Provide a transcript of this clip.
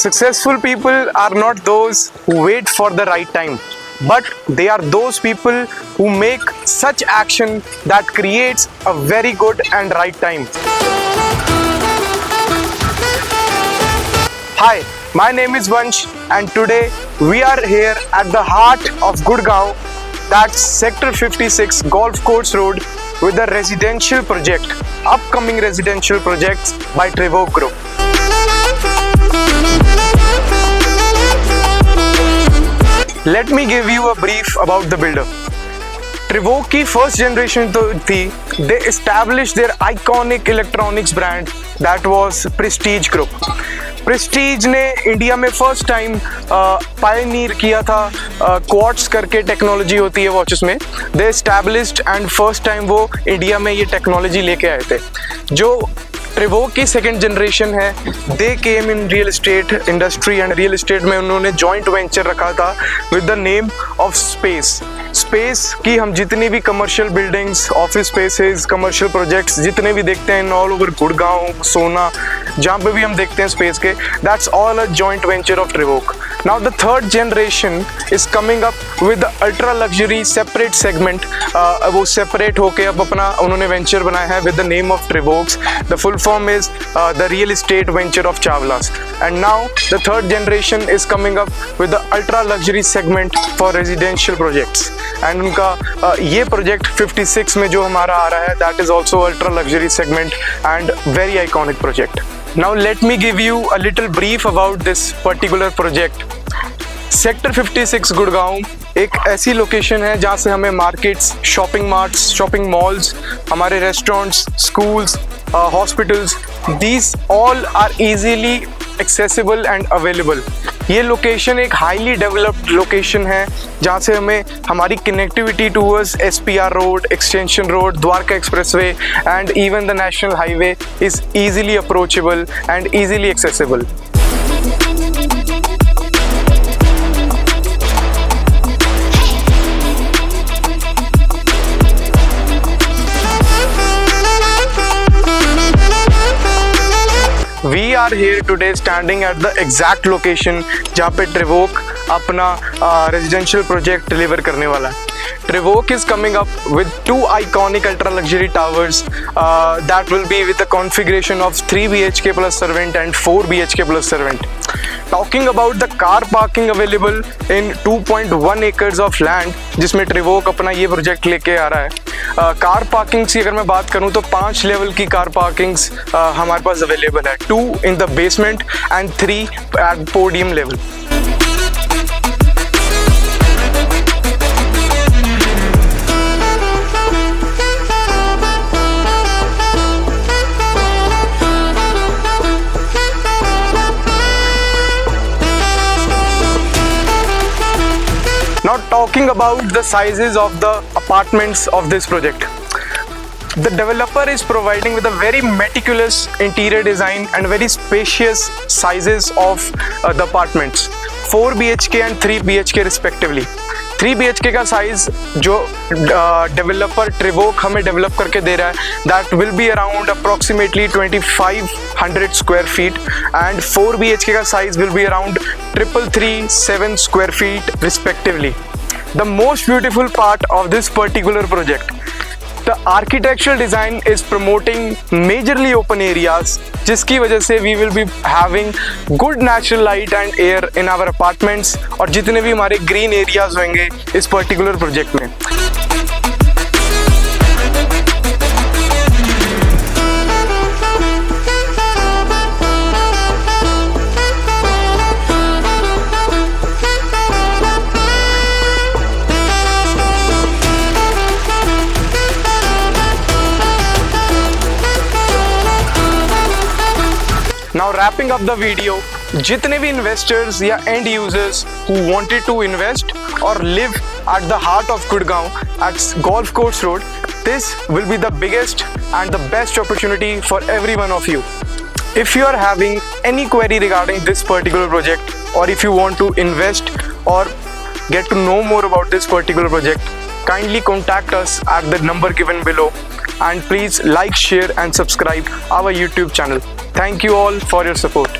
Successful people are not those who wait for the right time, but they are those people who make such action that creates a very good and right time. Hi, my name is Vansh, and today we are here at the heart of Gurgaon, that's Sector 56 Golf Course Road, with a residential project, upcoming residential projects by Trivok Group. Let me give you a brief about the builder. Trivok की first generation तो थी, they established their iconic electronics brand that was Prestige Group. Prestige ने India में first time Pioneer किया था quartz करके technology होती है वॉचेस में. दे एस्टैब्लिश्ड एंड फर्स्ट टाइम वो इंडिया में ये टेक्नोलॉजी लेके आए थे. जो ट्रिवोक की सेकेंड जनरेशन है, they came in real estate industry and real estate में उन्होंने जॉइंट वेंचर रखा था with the name of space. Space की हम जितनी भी commercial buildings, office spaces, commercial projects जितने भी देखते हैं ऑल ओवर गुड़गांव, सोना, जहाँ पे भी हम देखते हैं स्पेस के, that's all a joint venture of Trivok. Now the third generation is coming up with ultra luxury separate segment. वो सेपरेट होके अब अपना उन्होंने वेंचर बनाया है with the name of Trivoks. The full form is the real estate venture of Chawlas. And now the third generation is coming up with the ultra luxury segment for residential projects. And उनका ये project 56 में जो हमारा आ रहा है, that is also ultra luxury segment and very iconic project. Now let me give you a little brief about this particular project. Sector 56 Gurgaon एक ऐसी location है जहाँ से हमें markets, shopping marts, shopping malls, हमारे restaurants, schools, hospitals, these all are easily accessible and available. ये location एक highly developed location है जहाँ से हमें हमारी connectivity towards SPR road, extension road, Dwarka expressway and even the national highway is easily approachable and easily accessible. We are here today standing at the exact location जहाँ पे ट्रिवोक अपना residential project deliver करने वाला है. Trivok is coming up with two iconic ultra luxury towers that will be with a configuration of 3 BHK plus servant and 4 BHK plus servant. Talking about the car parking available in 2.1 acres of land जिसमें Trivok अपना ये project लेके आ रहा है. Car parkings की अगर मैं बात करूं तो 5 लेवल की कार पार्किंग्स हमारे पास अवेलेबल है. 2 in the basement and 3 at podium level. Now talking about the sizes of the apartments of this project. The developer is providing with a very meticulous interior design and very spacious sizes of the apartments. 4 BHK and 3 BHK respectively. 3 BHK का size जो developer ट्रिवोक हमें develop करके दे रहा है, that will be around approximately 2500 square feet and 4 BHK का size will be around 337 square feet respectively. The most beautiful part of this particular project, the architectural design is promoting majorly open areas, जिसकी वजह से we will be having good natural light and air in our apartments और जितने भी हमारे green areas होंगे इस particular project में. Now wrapping up the video, जितने भी investors या end users who wanted to invest or live at the heart of Gurgaon at Golf Course Road, this will be the biggest and the best opportunity for every one of you. If you are having any query regarding this particular project or if you want to invest or get to know more about this particular project, kindly contact us at the number given below and please like, share and subscribe our YouTube channel. Thank you all for your support.